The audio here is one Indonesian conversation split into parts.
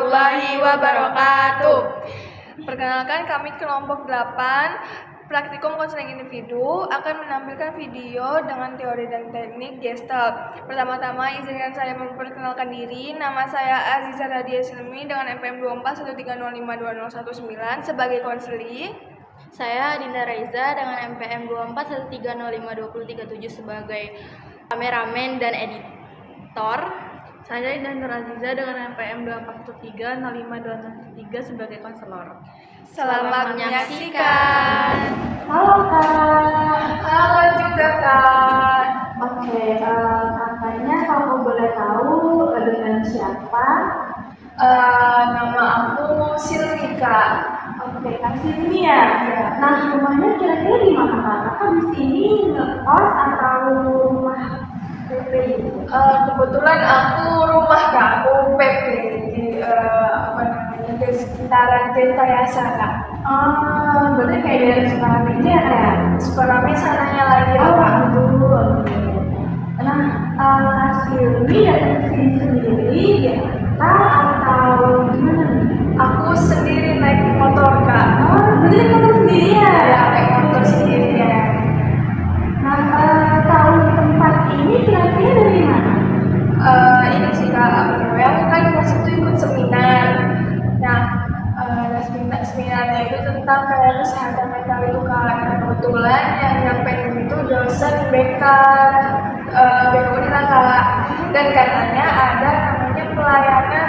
warahmatullahi wabarakatuh. Perkenalkan, kami kelompok 8 Praktikum Konseling Individu akan menampilkan video dengan teori dan teknik Gestalt. Pertama-tama izinkan saya memperkenalkan diri. Nama saya Aziza Radia Silmi dengan NPM 2413052019 sebagai konseli. Saya Dinda Raiza dengan NPM 2413052037 sebagai kameramen dan editor. Saya Dinda Aziza dengan NPM 2413052003 sebagai konselor. Selamat menyaksikan. Halo Kak. Halo juga Kak. Oke, katanya kalau boleh tahu dengan siapa? Nama aku Silmi Kak. Oke, Kak Silmi ya. Nah, rumahnya kira-kira di mana Kak? Kakak di sini ngekos atau rumah PP gitu? Kebetulan aku rumah Kak, aku PP di di sekitaran Denta Yasa Kak. Berarti kayak dari Sukarame aja ya? Sukarame sananya lagi ya Kak. Oke. Nah, Kak Silmi datang ke sini sendiri ya? Atau gimana nih? Aku sendiri naik motor Kak. Berarti motor sendiri ya? Ya, naik motor sendiri ya. Nah, tahu tempat ini kira-kira dari mana? Ini sih Kak, aku kan pas itu ikut seminar. Nah, seminarnya itu tentang kayak kesehatan mental itu Kak. Nah, kebetulan yang nyampein itu dosen BK Unila Kak. Dan katanya ada namanya pelayanan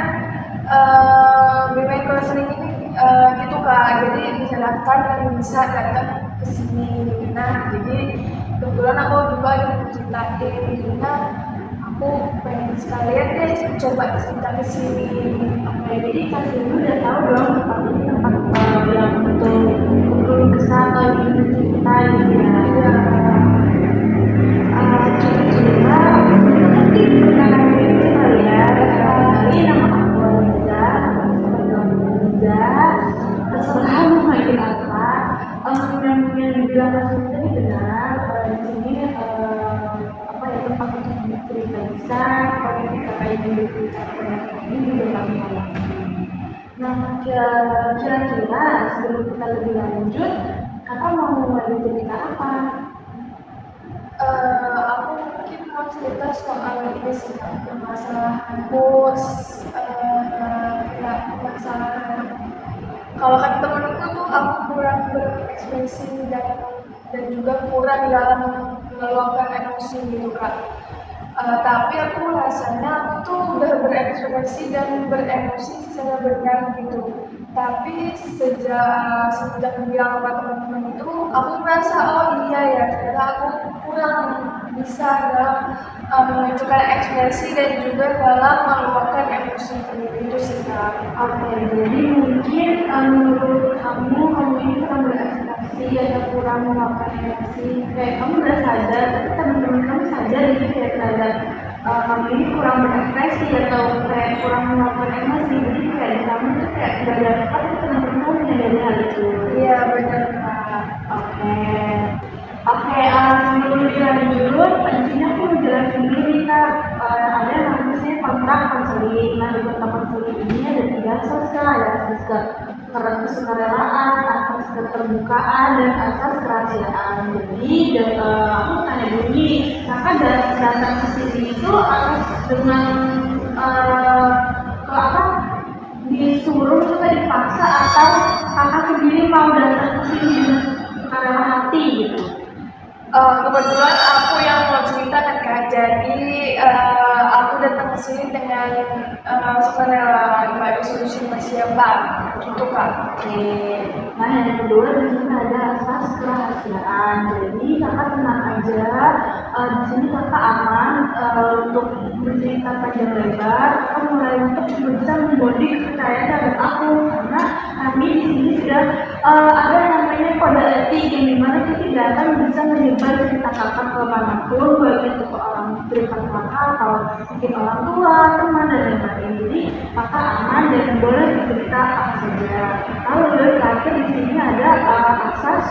bimbingan konseling ini gitu Kak. Jadi bisa daftar dan bisa datang ke sini. Nah, jadi kebetulan aku juga ada ceritain, jadinya aku pengen sekalian deh coba cerita ke sini. Oke, jadi Kak Silmi udah tahu dong tempat ini tempat yang untuk berkeluh kesah atau ingin bercerita gitu ya. Kira-kira nanti perkenalan diri kali ya. Kali nama aku Liza, Liza. Terserah mau manggil apa. Yang dibilang Kak Silmi tadi benar. Di sini tempat untuk bercerita bisa. Kalau kita kayak bercerita ini juga kami alami. Nah, kira-kira sebelum kita lebih lanjut, kakak mau cerita apa? Aku mungkin mau cerita soal ini sih permasalahanku, ya permasalahan. Kalau kata temanku tuh aku kurang berekspresi dan juga kurang dalam meluapkan emosi gitu Kak. Tapi aku rasanya aku tuh udah berekspresi dan beremosi secara benar gitu. Tapi sejak bilang sama teman-teman itu, aku merasa oh iya ya, ternyata aku kurang bisa dalam menunjukkan ekspresi dan juga dalam meluapkan emosi itu sih Kak. Oke, jadi mungkin menurut kamu ini kurang berekspresi atau kurang meluapkan emosi. Kayak kamu udah sadar, tapi teman-teman kamu sadar gitu kayak terhadap kamu ini kurang berekspresi atau kayak kurang meluapkan emosi. Jadi kayak kamu tuh kayak udah dapat tapi teman-teman kamu menyadari hal itu. Iya benar Kak. Oke, sebelum dilanjut, di sini aku menjelaskan dulu nih Kak, ada namanya kontrak konseling. Nah, di kontrak konseling ini ada 3 asas Kak, ada asas kesukarelaan, asas keterbukaan, dan asas kerahasiaan. Jadi, aku tanya dulu nih, Kakak datang ke sini itu dengan disuruh atau dipaksa atau Kakak sendiri mau datang ke sini dengan sukarela hati gitu? Kebetulan aku yang mau cerita kan Kak, jadi aku datang ke sini dengan sukarela, nggak disuruh siapa gitu Kak. Oke. Nah, yang kedua di sini ada asas kerahasiaan. Jadi kakak tenang aja. Di sini kakak aman untuk bercerita panjang lebar. Kakak mulai untuk bisa membody kepercayaan terhadap aku karena kami di sini sudah ada namanya kode etik yang dimana kita tidak akan bisa menyebar cerita kakak ke manapun, baik itu ke orang berikan kakak atau mungkin orang tua, teman dan lain-lain. Jadi kakak aman dan boleh bercerita apa saja. Lalu yang terakhir di sini ada asas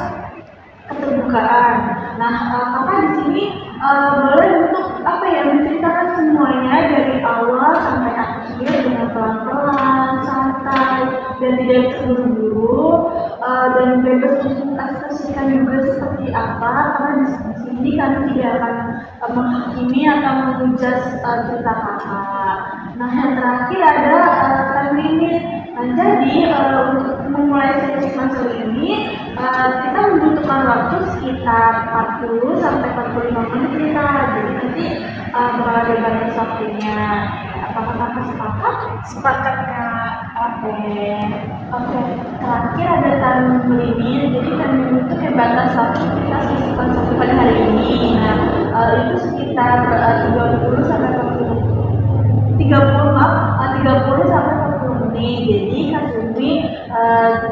keterbukaan. Nah, kakak di sini boleh untuk menceritakan semuanya dari awal sampai akhir dengan pelan-pelan, dan tidak terburu-buru dan bebas untuk mengekspresikan juga seperti apa, karena di sini kami tidak akan menghakimi atau menghujat cerita kakak. Nah, yang terakhir ada time limit. Nah, jadi untuk memulai sesi konseling ini kita membutuhkan waktu sekitar 40 sampai 45 menit kita. Jadi nanti bakal ada batas waktunya. Apakah kakak sepakat? Sepakat Kak. Oke. Terakhir ada time limit. Jadi time limit itu kayak batas waktu kita sesi konseling pada hari ini. Nah, itu sekitar 30 sampai 30 sampai 40 menit. Jadi Kak Sumi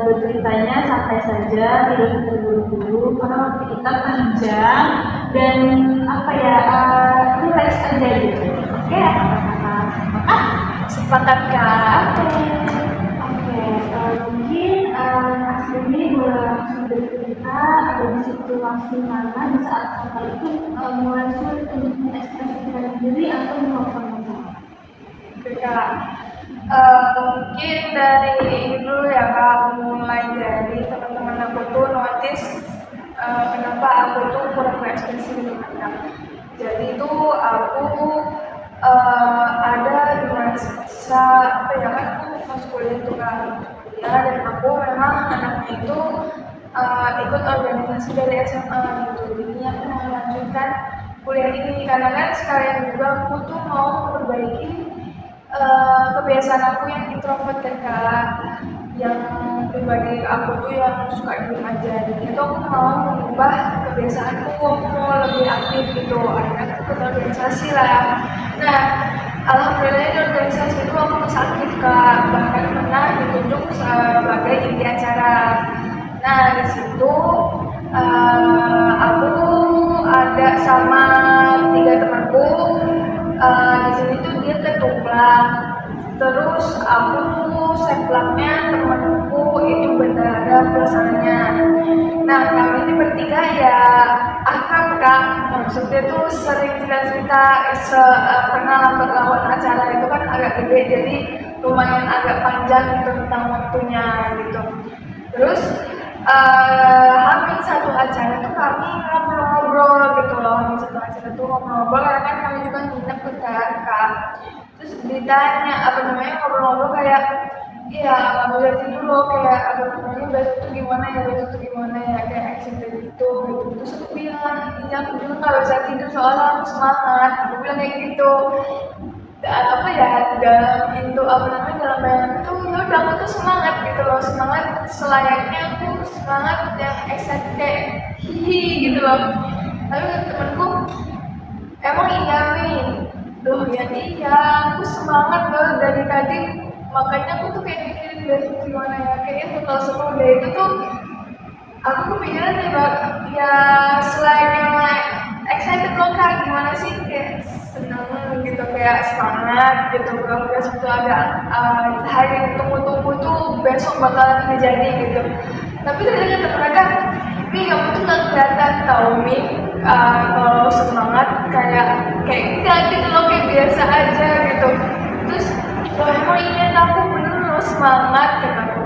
berceritanya santai saja, tidak terburu-buru karena waktu kita panjang dan relax aja gitu. Oke, apa-apa Sepakat Kak. Oke, mungkin Kak Sumi boleh langsung bercerita ada di situasi mana di saat kakak itu mulai sulit untuk mengekspresikan diri atau melakukan masalah. Oke Kak. Mungkin dari ini dulu ya Kak, mulai dari teman-teman aku tuh notice kenapa aku tuh kurang berekspresi gitu kan. Jadi itu aku ada di masa kan aku masuk kuliah tuh kan, ya, dan aku memang anaknya itu ikut organisasi dari SMA gitu. Jadinya aku mau melanjutkan kuliah ini karena kan sekalian juga aku tuh mau memperbaiki kebiasaan aku yang introvert kan Kak, yang pribadi aku tuh yang suka diem aja. Jadi itu aku mau mengubah kebiasaanku, aku mau lebih aktif gitu. Akhirnya aku ikut organisasi lah. Nah, alhamdulillah di organisasi itu aku bisa aktif Kak, bahkan pernah ditunjuk sebagai inti acara. Nah, di situ aku ada sama 3 temanku. Di sini tuh dia ketumplang, terus aku tuh seplaknya, temanku itu bendahara pelaksanaannya. Nah, kami ini bertiga ya akrab Kak, maksudnya tuh sering cerita-cerita karena lawan acara itu kan agak gede, jadi lumayan agak panjang gitu tentang waktunya gitu. Terus hampir satu acara tuh kami ngobrol-ngobrol gitu loh. Hampir satu acara tuh ngobrol-ngobrol karena kan kami juga nginep ke Kak. Terus ditanya ngobrol-ngobrol kayak iya nggak boleh tidur loh, kayak besok tuh gimana ya kayak excited gitu. Terus aku bilang iya aku juga nggak bisa tidur soalnya aku semangat. Aku bilang kayak gitu. Dalam bayangan itu ya udah aku tuh semangat gitu loh, semangat selayaknya aku semangat yang excited kayak hihi gitu loh. Tapi temanku emang iya nih loh, ya iya aku semangat loh dari tadi, makanya aku tuh kayak mikirin besok gimana ya, kayaknya total semua udah itu tuh aku kepikiran ya selayaknya excited loh Kak, gimana sih kayak seneng gitu, kayak semangat gitu. Kalau besok tuh ada hari yang tunggu-tunggu tuh besok bakalan terjadi gitu. Tapi ternyata kata mereka, Mi kamu tuh gak kelihatan tau Mi kalau semangat kayak enggak gitu loh, kayak biasa aja gitu. Terus loh emang iya aku bener loh semangat kataku.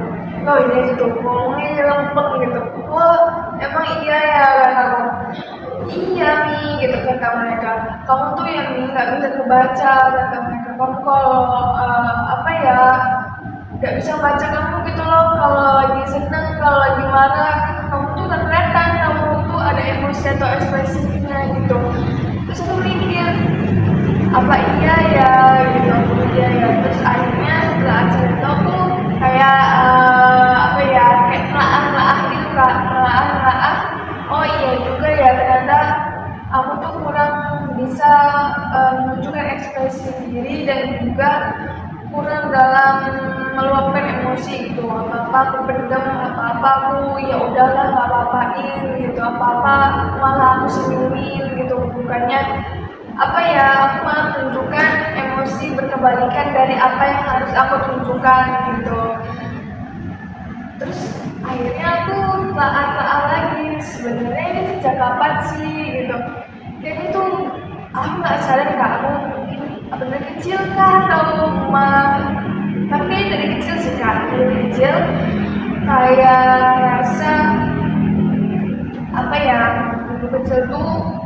Oh ini gitu ngomongnya lempeng gitu. Oh emang iya ya kataku. Iya Mi gitu kata mereka. Kamu tuh yang Mi nggak bisa kebaca kata mereka. Kamu kalau nggak bisa baca kamu gitu loh. Kalau lagi seneng, kalau lagi marah, kamu tuh nggak kelihatan. Kamu tuh ada emosi atau ekspresinya gitu. Terus aku mikir apa iya ya gitu, iya ya. Terus akhirnya setelah acara itu aku kayak kayak nelaah gitu Kak, nelaah. Oh iya juga ya, ternyata aku tuh kurang bisa menunjukkan ekspresi diri dan juga kurang dalam meluapkan emosi gitu. Apa-apa aku pendam, apa-apa aku ya udahlah nggak apa-apain gitu, apa-apa malah aku senyumin gitu. Bukannya aku malah menunjukkan emosi berkebalikan dari apa yang harus aku tunjukkan gitu. Terus akhirnya aku telah lagi, sebenarnya ini sejak kapan sih gitu. Kayaknya tuh aku nggak sadar Kak, aku mungkin dari kecil kah atau tapi dari kecil sih Kak, dari kecil kecil kayak rasa apa ya, dulu kecil tuh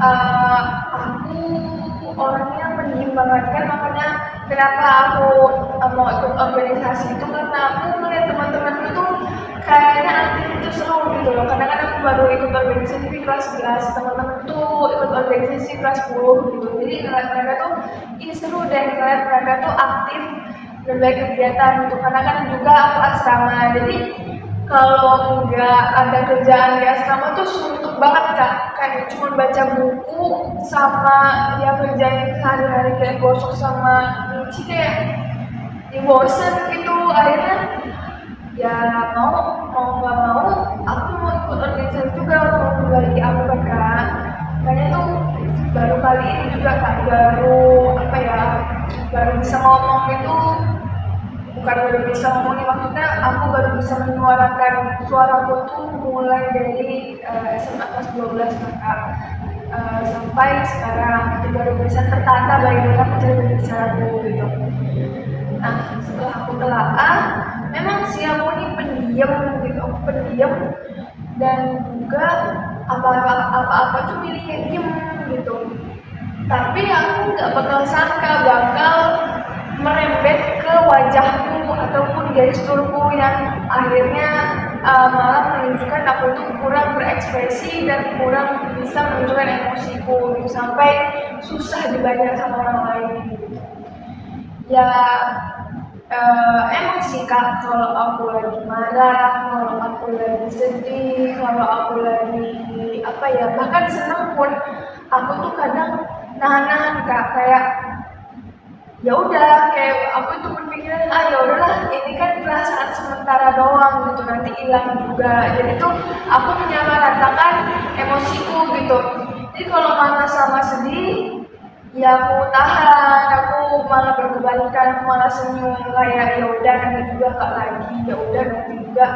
aku orangnya pendiam banget kan, makanya kenapa aku mau ikut organisasi itu karena aku melihat teman-temanku tuh kayaknya aktif itu seru gitu loh. Karena kan aku baru ikut organisasi di kelas 11, teman-teman tuh ikut organisasi kelas 10 gitu. Jadi ngeliat mereka tuh ini seru deh, ngeliat mereka tuh aktif berbagai kegiatan gitu. Karena kan juga aku asrama, jadi kalau nggak ada kerjaan di asrama tuh suntuk banget Kak. Kayak cuma baca buku sama ya kerjain sehari-hari kayak gosok sama nyuci, kayak ya bosen gitu. Akhirnya ya mau nggak mau aku mau ikut organisasi juga untuk memperbaiki aku kan Kak. Makanya tuh baru kali ini juga Kak, baru bisa ngomong itu, bukan baru bisa ngomongin, maksudnya aku baru bisa menyuarakan suaraku tuh mulai dari SMA kelas 12 Kak. Sampai sekarang itu baru bisa tertata bagaimana cara berbicaraku gitu. Nah, setelah aku telaah, memang sih aku ini pendiam gitu, pendiam dan juga apa-apa tuh milihnya diem gitu. Tapi aku nggak bakal sangka bakal merembet ke wajahku ataupun gesturku yang akhirnya malah menunjukkan aku itu kurang berekspresi dan kurang bisa menunjukkan emosiku gitu, sampai susah dibaca sama orang lain gitu. Ya emang sih Kak, kalau aku lagi marah, kalau aku lagi sedih, kalau aku lagi bahkan senang pun aku tuh kadang nahan Kak, kayak ya udah, kayak aku itu berpikiran ya udahlah, ini kan perasaan sementara doang gitu, nanti hilang juga. Jadi tuh aku menyamaratakan emosiku gitu. Jadi kalau marah sama sedih ya aku tahan, aku malah berkebalikan, aku malah senyum kayak ya udah nanti juga gak lagi, ya udah nanti juga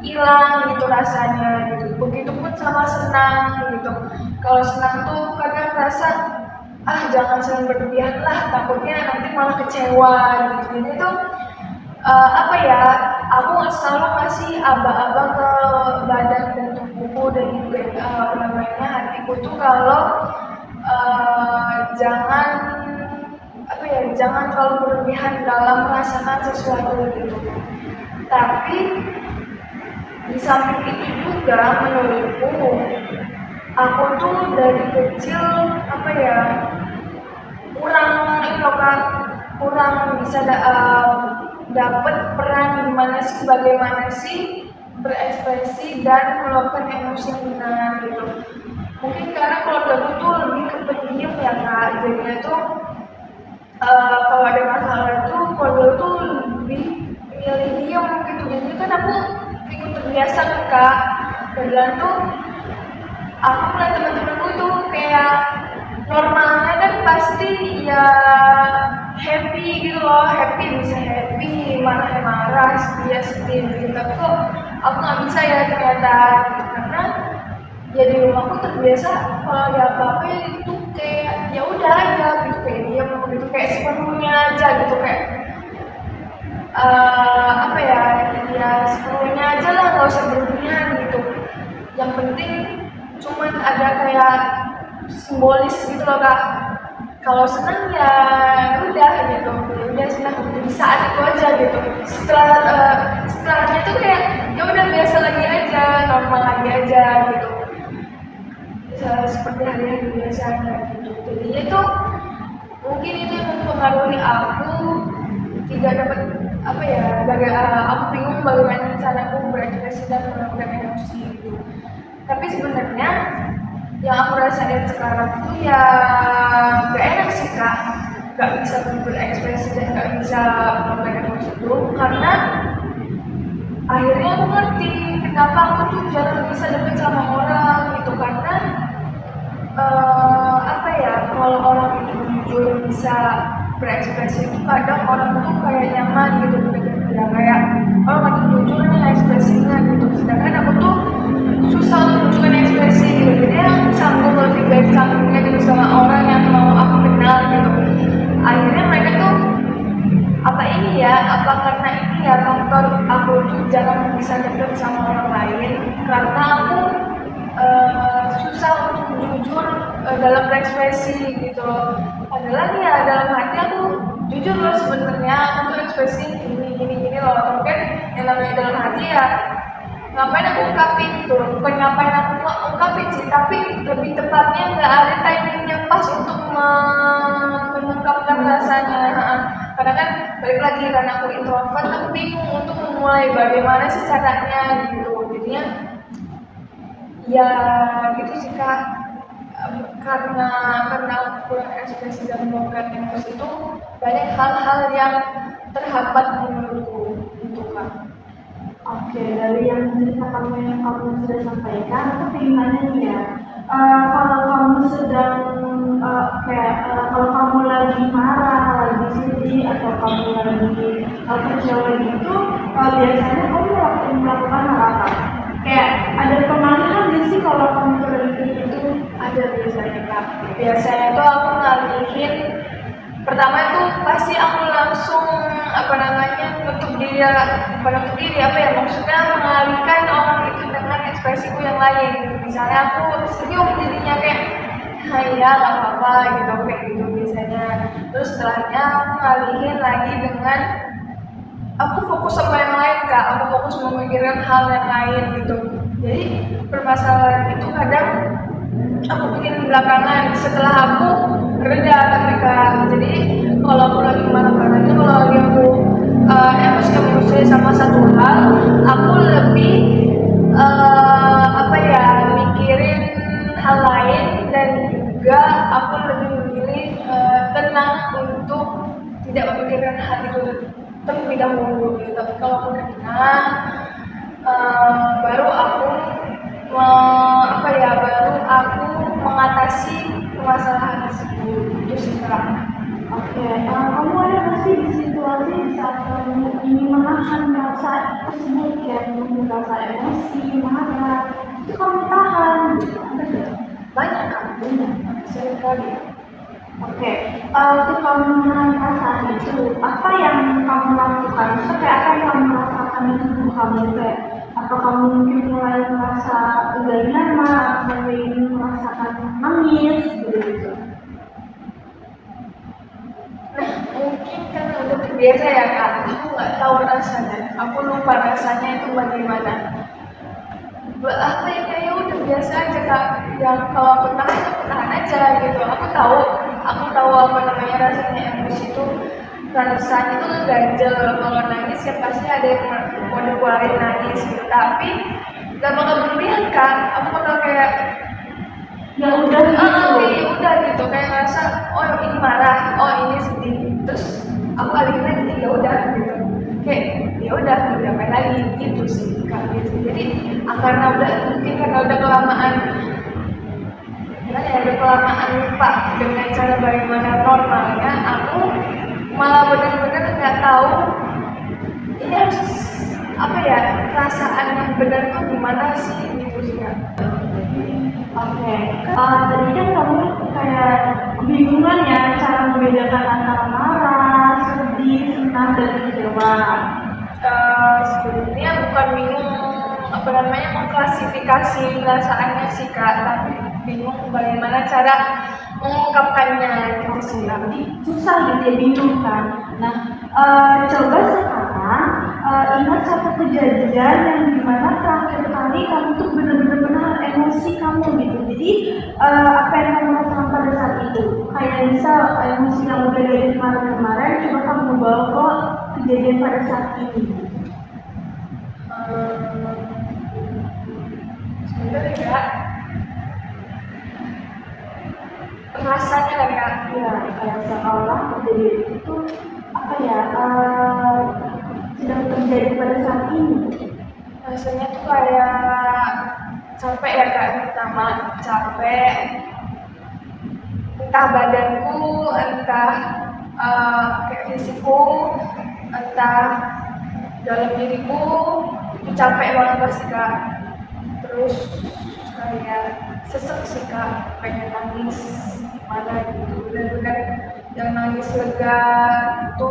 hilang gitu rasanya gitu. Begitupun sama senang gitu. Kalau senang tuh kadang rasa jangan sering berlebihan lah, takutnya nanti malah kecewa gitu. Jadi tuh aku selalu ngasih aba-aba ke badan dan tubuhku dan juga hatiku tuh kalau jangan terlalu berlebihan dalam merasakan sesuatu gitu. Tapi di samping itu juga menurutku aku tuh dari kecil kurang bisa dapat peran bagaimana sih berekspresi dan meluapkan emosi yang benar gitu. Mungkin karena keluarga aku tuh lebih ke pendiam ya Kak, jadinya tuh kalau ada masalah itu keluarga tuh lebih milih diam gitu. Jadi kan aku ikut terbiasa kan Kak, dan tuh aku melihat teman-temanku tuh kayak normalnya kan pasti ya happy gitu loh, bisa happy, marah, sedih gitu. Tapi kok aku nggak bisa ya ternyata gitu, karena ya di rumahku terbiasa kalau ada apa-apa itu kayak ya udah aja gitu, kayak diam gitu, kayak sepenuhnya aja gitu, kayak sepenuhnya aja lah, nggak usah berlebihan gitu. Yang penting cuman ada kayak simbolis gitu loh Kak. Kalau senang ya udah gitu, udah senang di saat itu aja gitu. Setelahnya itu kayak ya udah biasa lagi aja, normal lagi aja gitu. Seperti hari-hari biasanya gitu. Jadi itu mungkin itu yang mempengaruhi aku tidak dapat aku bingung bagaimana cara aku berekspresi dan meluapkan emosi gitu. Tapi sebenarnya yang aku rasain sekarang itu ya gak enak sih Kak, gak bisa berekspresi dan gak bisa meluapkan emosi itu, karena akhirnya aku ngerti kenapa aku tuh jarang bisa deket sama orang gitu. Karena kalau orang itu jujur bisa berekspresi itu kadang orang tuh kayak nyaman gitu deket dia, kayak lagi jujur nih ekspresinya gitu. Sedangkan aku tuh susah untuk menunjukkan ekspresi gitu, jadi aku canggung lebih baik canggungnya gitu sama orang yang mau aku kenal gitu. Akhirnya mereka tuh apa karena ini ya faktor aku bisa deket sama orang lain karena aku susah untuk jujur dalam berekspresi gitu loh. Padahal nih ya dalam hati aku jujur loh sebenarnya aku tuh ekspresi gini loh. Tapi kan yang namanya dalam hati ya ngapain aku ungkapin gitu loh. Bukan ngapain aku ungkapin sih, tapi lebih tepatnya nggak ada timingnya pas untuk mengungkapkan rasanya. Karena kan balik lagi karena aku introvert, aku bingung untuk memulai bagaimana sih caranya gitu. Jadinya ya gitu sih Kak. Karena aku kurang ekspresi dan meluapkan emosi itu banyak hal-hal yang terhambat menurutku itu Kak. Oke, dari yang cerita kamu yang kamu sudah sampaikan, aku pengen nanya nih ya, kalau kamu sedang kalau kamu lagi marah, lagi sedih, atau kamu lagi kecewa gitu, biasanya kamu melakukan hal apa? Kayak ada pengalihan nggak sih kalau kamu tuh lagi kayak gitu? Ada biasanya Kak. Biasanya tuh aku ngalihin pertama itu pasti aku langsung menutup diri apa ya maksudnya mengalihkan orang itu dengan ekspresiku yang lain. Misalnya aku senyum jadinya kayak ya nggak apa-apa gitu kayak gitu biasanya. Terus setelahnya aku ngalihin lagi dengan aku fokus sama yang lain Kak. Aku fokus memikirkan hal yang lain gitu. Jadi permasalahan itu kadang aku bikin belakangan setelah aku reda tapi Kak. Jadi kalau aku lagi marah-marah itu kalau lagi aku emosi sama satu hal, aku lebih mikirin hal lain dan juga aku lebih memilih tenang untuk tidak memikirkan hal itu terlebih dahulu gitu. Tapi kalau aku udah tenang baru aku mengatasi permasalahan tersebut itu sih Kak. Oke, kamu ada nggak sih di situasi di saat kamu ingin menahan rasa tersebut, kayak kamu merasa emosi, marah, itu kamu tahan, gitu. Ada nggak? Banyak Kak, sering kali. Oke, untuk kamu menahan perasaan itu, apa yang kamu lakukan? Seperti apa yang kamu rasakan di tubuh kamu? Kayak apa kamu mungkin mulai merasa enggak nyaman, mulai merasakan nangis, gitu? Nah, mungkin karena udah terbiasa ya Kak, aku nggak tahu rasanya, aku lupa rasanya itu bagaimana. Kayak udah biasa aja Kak, yang kalau aku tahan aja gitu. Aku tahu rasanya emosi itu rasanya itu ganjel. Kalau nangis ya pasti ada yang mau dikeluarin nangis gitu, tapi gak bakal berlebihan Kak. Aku bakal kayak Ya udah gitu kayak ngerasa oh ini marah, oh ini sedih, terus aku alihin lagi ya udah gitu kayak ya udah mau diapain lagi gitu sih Kak gitu. Jadi karena udah kelamaan lupa dengan cara bagaimana normalnya, aku malah benar-benar nggak tahu ini harus perasaan yang benar tuh gimana sih gitu sih Kak. Oke, tadi kan kamu kayak kebingungan ya cara membedakan antara marah, sedih, senang, dan kecewa. Sebenarnya bukan bingung mengklasifikasi perasaannya sih Kak, tapi bingung bagaimana cara mengungkapkannya gitu sih. Jadi susah gitu ya, bingung kan. Nah, coba sekarang ingat satu kejadian yang dimana terakhir kali kamu tuh benar-benar menahan emosi kamu gitu. Jadi apa yang kamu rasakan pada saat itu? Kayak misal emosi yang udah dari kemarin-kemarin, coba kamu bawa ke kejadian pada saat ini. Sebentar ya Kak. Rasanya kan Kak? Ya, kayak seolah kejadian itu sedang terjadi pada saat ini. Rasanya tuh kayak capek ya Kak, pertama capek, entah badanku, entah kayak fisikku, entah dalam diriku itu capek banget pasti Kak. Terus kayak sesek sih Kak, pengen nangis gimana gitu, benar-benar yang nangis lega itu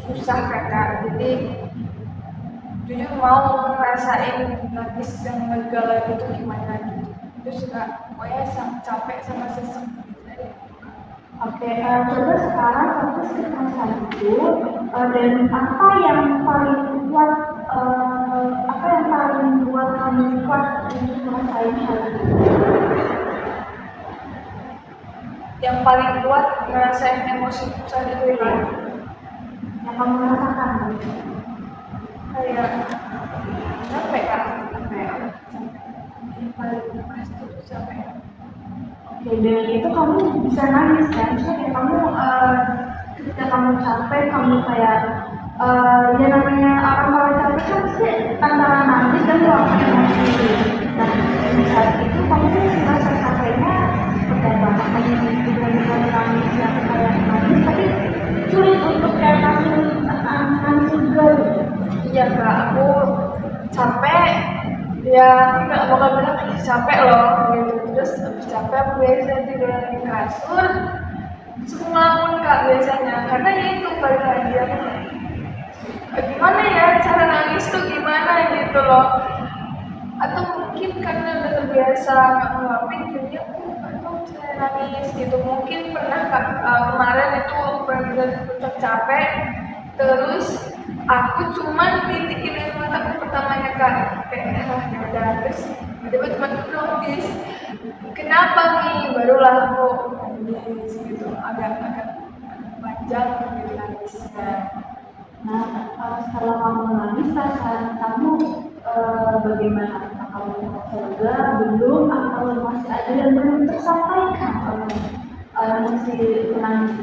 susah Kak. Jadi jujur mau ngerasain nangis yang megala gitu gimana gitu. Terus juga pokoknya capek sama sesek. Oke, coba sekarang fokus ke perasaan itu dan apa yang paling kuat, apa yang paling buat kamu kuat untuk merasain hal itu? Yang paling kuat ngerasain emosi saat itu ya. Yang kamu rasakan? Kayak capek kan? Yang paling pasti itu capek. Oke, dan itu kamu bisa nangis kan? Maksudnya kayak kamu ketika kamu capek, kamu kayak ya namanya orang kalau capek kan pasti antara nangis dan meluapkan emosi. Nah, di saat itu kamu merasa capeknya seperti apa? Apakah dengan nangis yang kayak nangis, tapi sulit untuk kayak nangis juga gitu. Iya kak, aku capek. Ya nggak bakal bilang capek loh gitu. Terus habis capek aku biasa tiduran di kasur. Terus ngelamun kak biasanya. Karena ya itu balik lagi aku gimana ya cara nangis tuh gimana gitu loh. Atau mungkin karena udah terbiasa nggak ngeluapin jadi aku nggak tahu cara nangis gitu. Mungkin pernah kak kemarin itu aku benar-benar capek. Terus aku cuman nitikin air mataku pertamanya kan kayak ya udah. Terus tiba-tiba cuma notice kenapa nih, barulah aku nangis gitu agak panjang gitu nangisnya. Nah, setelah kamu nangis, perasaan kamu bagaimana? Apakah kamu merasa lega, belum, atau masih ada yang belum tersampaikan oleh masih menangis?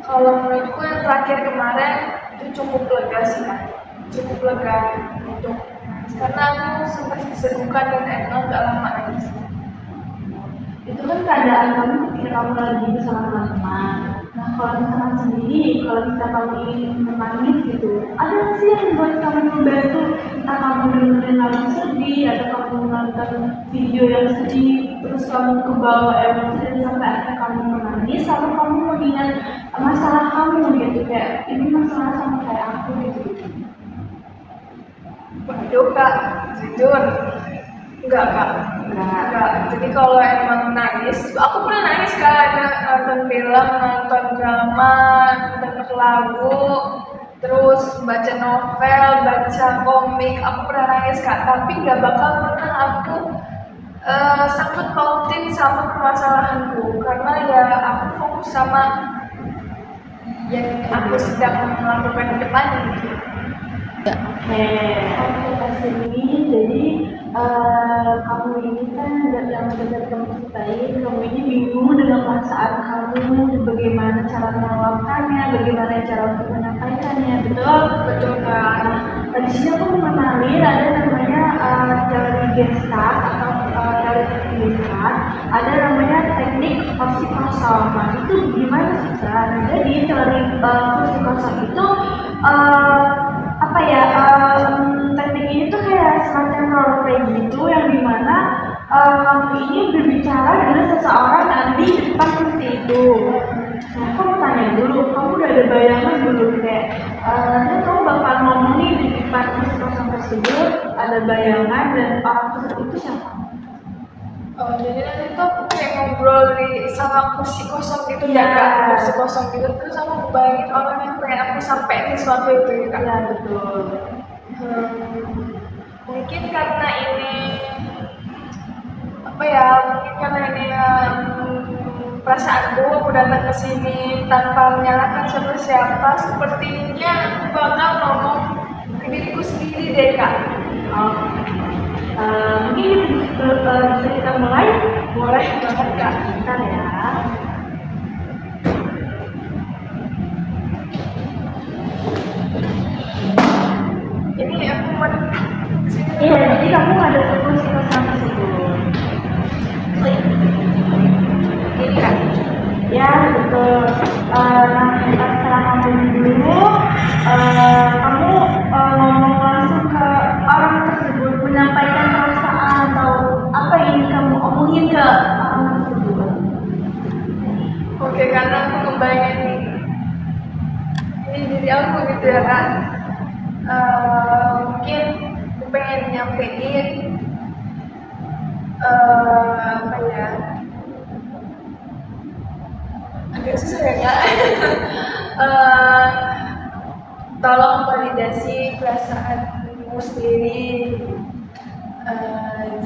Kalau menurutku yang terakhir kemarin itu cukup lega sih kan, cukup lega untuk nangis karena aku sempat diserukan dan emang gak lama nangis. Itu kan keadaan kamu ketika kamu lagi bersama teman-teman. Nah, kalau misalkan sendiri, kalau misalkan kamu ingin menangis gitu, ada nggak sih yang buat kamu membantu? Entah kamu dengerin lagu sedih, atau kamu nonton video yang sedih, terus kamu kebawa emosi dan sampai akhirnya kamu menangis, atau kamu mengingat masalah kamu gitu, kayak ini masalah sama kayak aku gitu. Waduh kak, jujur enggak kak, enggak. Jadi kalau emang nangis, aku pernah nangis kak, nonton film, nonton drama, denger lagu, terus baca novel, baca komik, aku pernah nangis kak. Tapi nggak bakal pernah aku sangkut pautin sama permasalahanku, karena ya aku fokus sama yang aku sedang melakukan di depan gitu. Oke, kasih ini jadi kamu ini kan yang sudah kamu ceritain, kamu ini bingung dengan perasaan kamu, bagaimana cara meluapkannya, bagaimana cara untuk menyampaikannya, betul? Betul kak. Nah, di sini aku mengenali ada namanya teori Gestalt atau teori Gestalt, ada namanya teknik opsi kosong. Nah, itu gimana sih Kak? Nah, jadi teori opsi kosong itu apa ya, teknik ini tuh kayak semacam role play gitu yang dimana kamu ini berbicara dengan seseorang nanti di depan kursi itu. Nah, aku mau tanya dulu, kamu udah ada bayangan belum kayak kamu bakal ngomong nih di depan kursi kosong tersebut, ada bayangan dan orang tersebut itu siapa? Oh, jadi nanti tuh aku kayak ngobrol sama kursi kosong gitu ya kak, kursi kosong gitu, terus aku bayangin orang yang pengen aku sampaikan sesuatu itu ya kak. Iya betul. Mungkin karena ini apa ya, mungkin karena ini perasaanku, aku datang ke sini tanpa menyalahkan siapa, sepertinya aku bakal ngomong ke diriku sendiri deh kak. Mungkin bisa kita mulai? Boleh banget kak. Bentar ya. Ini aku mau Iya, jadi kamu ada kursi kosong tersebut. ini kak. Ya betul. Nah, setelah kamu dulu, kamu ngomong langsung ke orang tersebut, menyampaikan perasaan atau apa yang ingin kamu omongin ke orang tersebut. Oke, karena aku ngebayangin ini diri aku gitu ya kan. mungkin aku pengen nyampein apa ya, agak susah ya kak. Eh, Tolong validasi perasaanmu sendiri.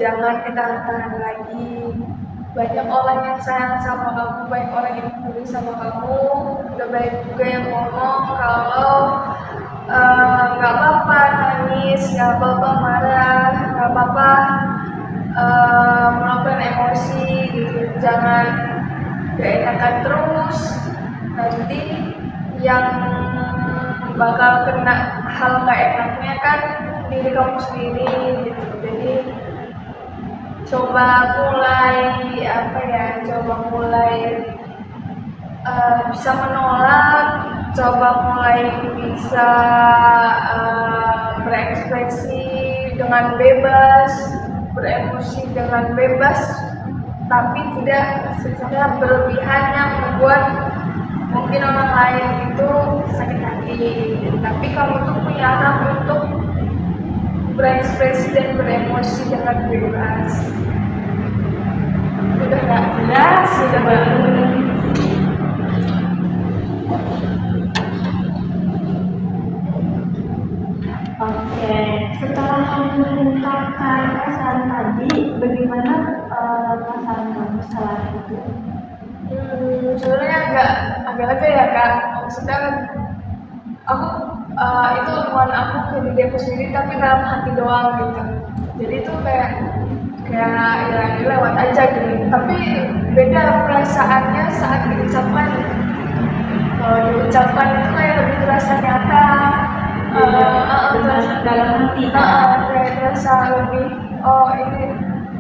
Jangan ditahan-tahan lagi. Banyak orang yang sayang sama kamu, banyak orang yang peduli sama kamu. Udah banyak juga yang ngomong kalau nggak apa-apa nangis, nggak apa-apa marah, nggak apa-apa melakukan emosi gitu. Jangan gak enakan terus. Nanti yang bakal kena hal gak enaknya kan diri kamu sendiri gitu. Jadi coba mulai bisa menolak, coba mulai bisa berekspresi dengan bebas, beremosi dengan bebas, tapi tidak secara berlebihan yang membuat mungkin orang lain itu sakit hati. Tapi kamu tuh punya hak untuk berekspresi dan beremosi dengan bebas. Udah nggak jelas? Sudah banget. Oke, setelah kamu mengungkapkan perasaan tadi, bagaimana perasaan kamu setelah itu? Sebenarnya agak ya kak. Maksudnya aku itu hubungan aku ke diri aku sendiri, tapi dalam hati doang gitu. Jadi itu kayak ya lewat aja gitu. Tapi beda perasaannya saat diucapkan. Kalau diucapkan itu kayak lebih terasa nyata. Dalam hati. Kayak terasa lebih, oh ini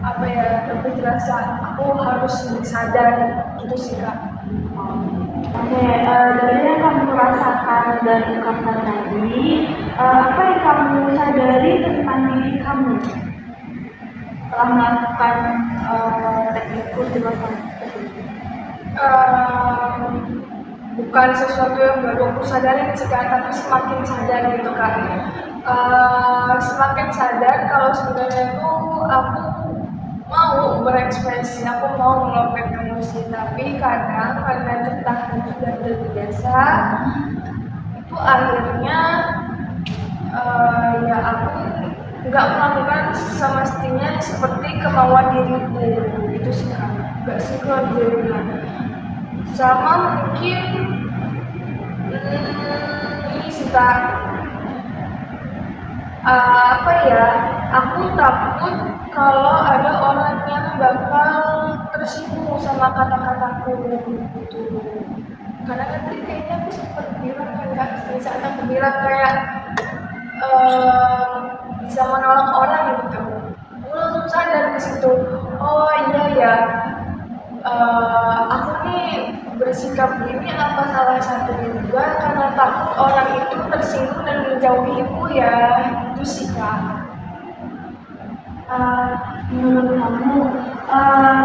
apa ya, lebih terasa aku harus lebih sadar gitu sih kak. Oke, dari yang kamu rasakan dan ungkapkan tadi, apa yang kamu sadari tentang diri kamu setelah melakukan teknik kultivasi tersebut? Bukan sesuatu yang baru aku sadarin sih kak, tapi semakin sadar gitu kak. Semakin sadar kalau sebenarnya itu aku mau berekspresi, aku mau meluapkan emosi, tapi kadang karena tertahan sudah terbiasa, itu akhirnya ya aku nggak melakukan semestinya seperti kemauan diriku. Itu sih kak, nggak sinkron jadinya. Sama mungkin ini sih kak, apa ya, aku takut kalau ada orang yang bakal tersinggung sama kata-kataku gitu. Karena kan tadi kayaknya aku sempat bilang kan kak, di saat aku bilang kayak bisa menolong orang gitu, aku langsung sadar di situ, oh iya ya, aku nih bersikap begini apa salah satunya juga karena takut orang itu tersinggung dan menjauhiku ya. Itu sih kak. Menurut kamu,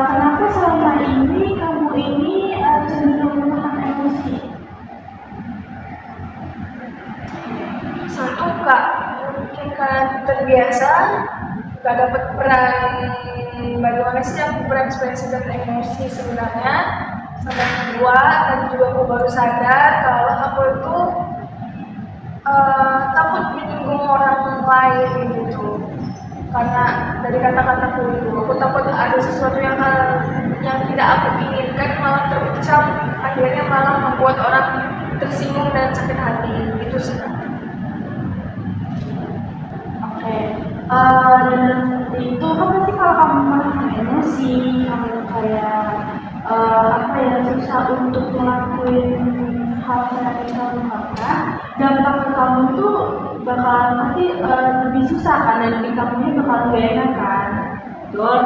kenapa selama ini kamu ini cenderung menahan emosi? Satu kak, mungkin karena terbiasa gak dapat peran bagaimana sih aku berekspresi dan emosi sebenarnya. Sama yang kedua, tadi juga aku baru sadar kalau aku itu takut menyinggung orang lain gitu. Karena dari kata-kataku itu, aku takut ada sesuatu yang tidak aku inginkan malah terucap, akhirnya malah membuat orang tersinggung dan sakit hati. Itu sih. Oke, dengan seperti itu, kan pasti kalau kamu menahan emosi, kamu kayak apa ya, susah untuk ngelakuin hal yang kamu lakukan, dampak ke kamu tuh bakalan pasti lebih susah kan, dan di kamunya bakalan gak enak kan, betul?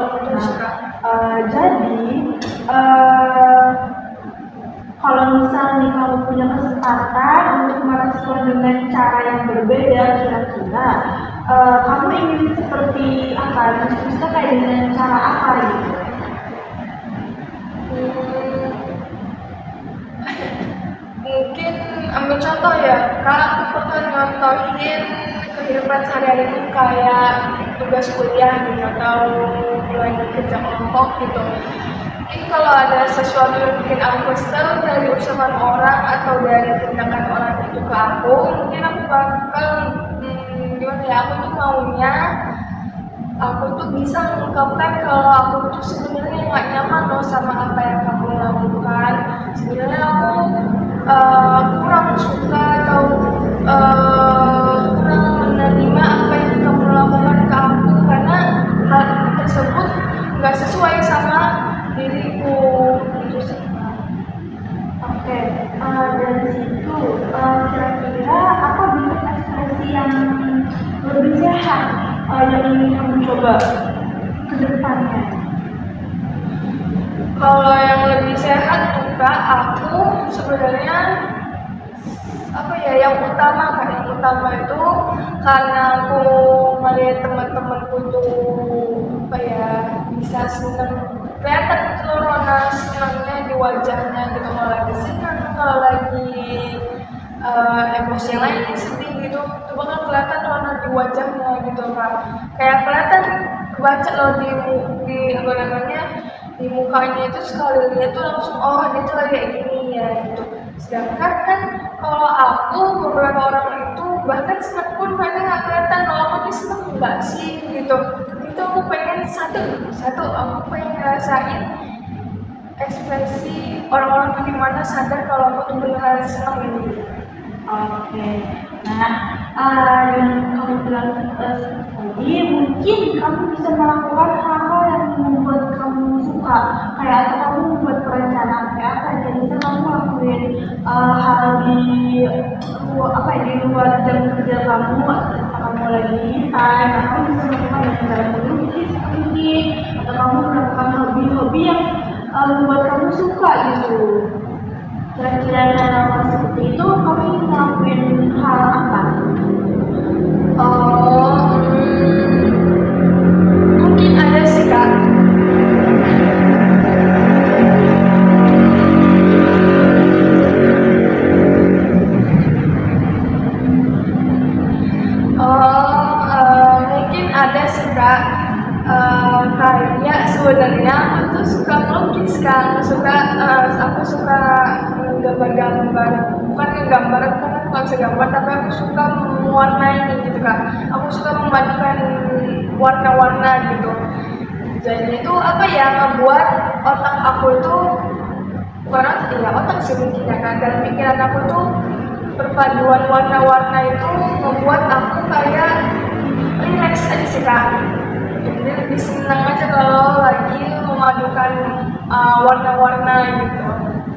Jadi kalau misalnya kamu punya kesempatan untuk merespon dengan cara yang berbeda, kira-kira kamu ingin seperti apa? Maksudnya kayak dengan cara apa gitu? Mungkin ambil contoh ya, kalau aku bakal nyontohin kehidupan sehari-hari itu kayak tugas kuliah gitu atau lagi kerja kelompok gitu. Mungkin kalau ada sesuatu yang bikin aku kesel dari ucapan orang atau dari tindakan orang itu ke aku, mungkin aku bakal gimana ya, aku tuh maunya aku tuh bisa mengungkapkan kalau aku tuh sebenarnya nggak nyaman loh sama apa yang kamu lakukan. Sebenarnya aku kurang suka atau kurang menerima apa yang kamu lakukan ke aku karena hal tersebut nggak sesuai sama diriku gitu sih. Oke, dari situ kira-kira apa bentuk ekspresi yang lebih sehat yang ingin kamu coba ke depannya? Kalau yang lebih sehat juga aku sebenarnya apa ya, yang utama itu karena aku melihat teman-temanku tuh apa ya, bisa seneng, kelihatan tuh Rona senangnya di wajahnya gitu, kalau lagi senang, kalau lagi emosi yang lain sedih gitu, coba kan kelihatan Rona di wajahnya gitu kan, kayak kelihatan kebaca loh di apa namanya, di mukanya itu sekali lihat tuh langsung oh dia tuh lagi kayak gini ya gitu. Sedangkan kan kalau aku beberapa orang itu bahkan senang pun mereka nggak kelihatan kalau aku ini senang enggak sih gitu. Itu aku pengen satu aku pengen ngerasain ekspresi orang-orang tuh gimana sadar kalau aku tuh beneran senang gitu. Oke, nah yang kamu bilang tadi mungkin kamu bisa melakukan hal-hal yang membuat kamu suka, kayak atau kamu membuat perencanaan kayak apa, jadi bisa kamu lakuin hal di apa ya, di luar jam kerja kamu atau kamu lagi time, nah, kamu bisa melakukan dengan cara melukis mungkin, atau kamu melakukan hobi-hobi yang membuat kamu suka gitu. Kira-kira hal seperti itu kamu ingin ngelakuin hal apa? Oh, mungkin ada sih Kak. Mungkin ada sih Kak. Kayak sebenarnya aku tuh suka melukis Kak, aku suka gambar-gambar, bukan gambar karena aku nggak bisa gambar, tapi aku suka mewarnai gitu Kak. Aku suka memadukan warna-warna gitu. Jadi itu apa ya, ngebuat otak aku itu, bukan otak ya, otak sih mungkin ya Kak, dan pikiran aku tuh perpaduan warna-warna itu membuat aku kayak relax aja sih Kak. Jadi lebih senang aja kalau lagi memadukan warna-warna gitu.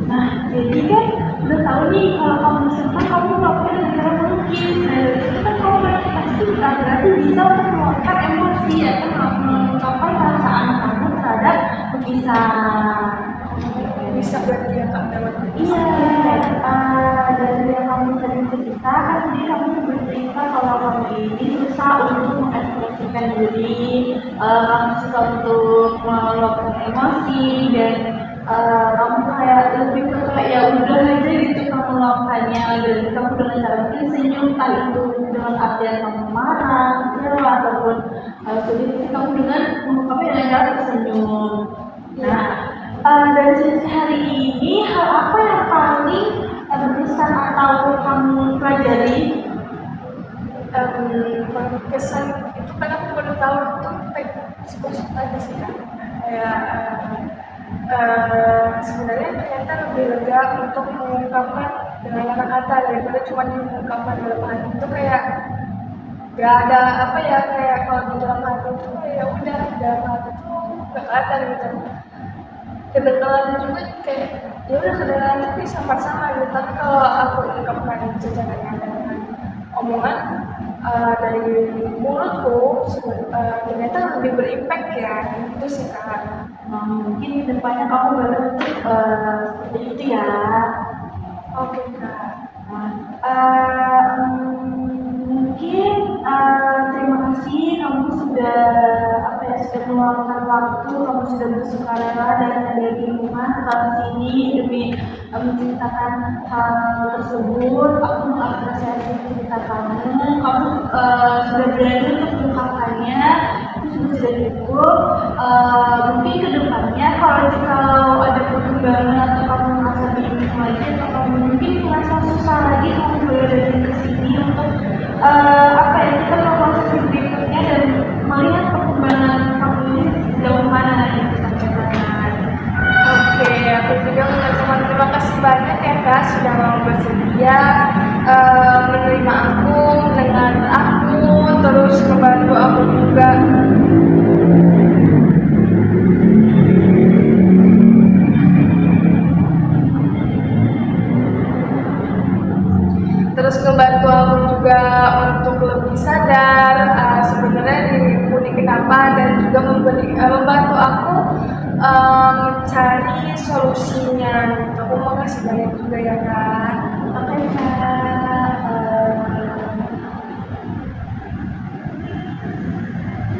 Nah, jadi kan udah tahu nih kalau kamu senang kamu melakukan dengan cara melukis. Nah, itu kan kamu berarti bisa untuk meluapkan emosi atau mengungkapkan perasaan kamu terhadap lukisan. Bisa berarti ya Kak lewat Iya, dari yang kamu tadi cerita kan tadi kamu bercerita kalau kamu ini susah untuk mengekspresikan diri, kamu susah untuk meluapkan emosi dan kamu kayak lebih ke kayak ya udah aja gitu kamu melakukannya, dan kamu dengan cara mungkin senyum, entah itu dengan artian kamu marah, kecewa ataupun sedih, kamu dengan mengungkapnya dengan cara tersenyum. Nah, dari sisi hari ini hal apa yang paling berkesan atau kamu pelajari? Kesan itu kan aku baru tahu itu teknik psikosot aja sih Kak. Kayak sebenarnya ternyata lebih lega untuk mengungkapkan dengan kata-kata daripada cuma diungkapkan dalam hati. Itu kayak gak ada apa ya, kayak kalau di dalam hati itu ya udah, dalam hati itu gak kelihatan gitu. Kedengaran juga kayak ya udah kedengaran tapi sama-sama gitu, tapi kalau aku ungkapkan secaranya dengan omongan dari mulutku ternyata lebih berimpact ya, itu sih Kak. Mungkin depannya kamu baru seperti itu ya. Oke Kak. Mungkin terima kasih kamu sudah sudah meluangkan waktu, kamu sudah bersukarela dan ada di rumah. Kalau sini demi menceritakan hal tersebut. Aku mengapresiasi cerita kamu. Kamu sudah berani untuk mengungkapkannya. Itu sudah cukup. Mungkin kedepannya kalau ada perkembangan atau kamu merasa bingung lagi atau kamu mungkin merasa susah lagi, kamu boleh datang ke sini untuk kita melakukan sesi berikutnya dan melihat perkembangan kamu ini sejauh mana yang disampaikan. Oke, aku juga mengucapkan terima kasih banyak ya Kak sudah mau bersedia menerima aku, mendengar aku, terus membantu aku juga. Terus ngebantu aku juga untuk lebih sadar sebenarnya diriku ini kenapa, dan juga membantu aku mencari solusinya. Aku makasih banyak juga ya Kak. Oke Kak.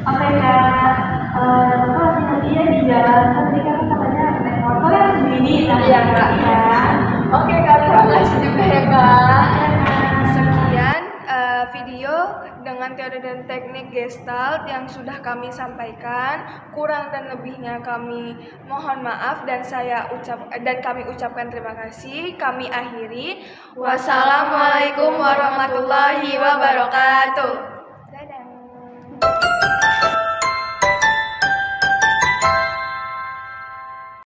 Oke Kak. Aku hati-hati ya di jalan. Tadi kan katanya naik motor ya sendiri. Iya, Kak. Kan. Oke Kak, terima kasih juga ya Kak. Sekian video dengan teori dan teknik Gestalt yang sudah kami sampaikan. Kurang dan lebihnya kami mohon maaf dan kami ucapkan terima kasih. Kami akhiri. Wassalamualaikum warahmatullahi wabarakatuh.